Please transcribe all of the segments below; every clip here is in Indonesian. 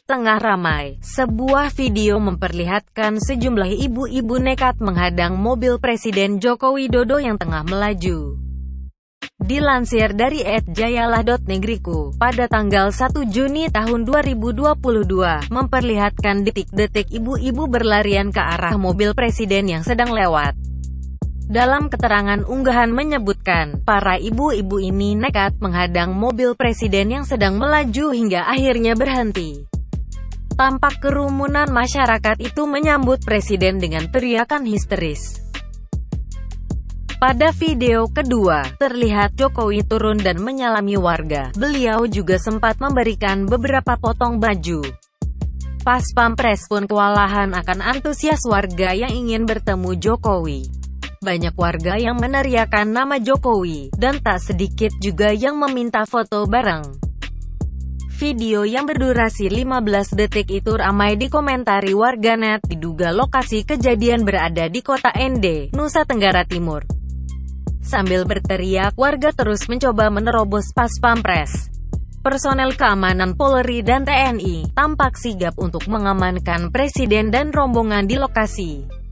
Tengah ramai, sebuah video memperlihatkan sejumlah ibu-ibu nekat menghadang mobil Presiden Joko Widodo yang tengah melaju. Dilansir dari @jayalah.negriku, pada tanggal 1 Juni tahun 2022, memperlihatkan detik-detik ibu-ibu berlarian ke arah mobil Presiden yang sedang lewat. Dalam keterangan unggahan menyebutkan, para ibu-ibu ini nekat menghadang mobil Presiden yang sedang melaju hingga akhirnya berhenti. Tampak kerumunan masyarakat itu menyambut Presiden dengan teriakan histeris. Pada video kedua, terlihat Jokowi turun dan menyalami warga. Beliau juga sempat memberikan beberapa potong baju. Pas Pampres pun kewalahan akan antusias warga yang ingin bertemu Jokowi. Banyak warga yang meneriakan nama Jokowi, dan tak sedikit juga yang meminta foto bareng. Video yang berdurasi 15 detik itu ramai dikomentari warganet. Diduga lokasi kejadian berada di kota Ende, Nusa Tenggara Timur. Sambil berteriak, warga terus mencoba menerobos Pas Pampres. Personel keamanan Polri dan TNI tampak sigap untuk mengamankan Presiden dan rombongan di lokasi.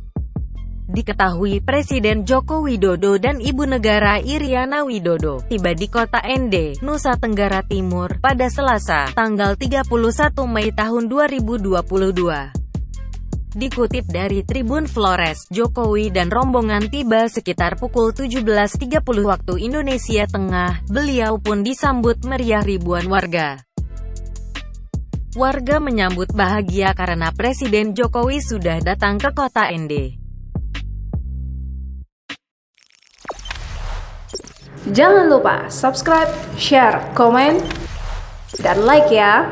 Diketahui Presiden Joko Widodo dan Ibu Negara Iriana Widodo tiba di kota Ende, Nusa Tenggara Timur, pada Selasa, tanggal 31 Mei tahun 2022. Dikutip dari Tribun Flores, Jokowi dan rombongan tiba sekitar pukul 17.30 waktu Indonesia Tengah. Beliau pun disambut meriah ribuan warga. Warga menyambut bahagia karena Presiden Jokowi sudah datang ke kota Ende. Jangan lupa subscribe, share, komen, dan like ya!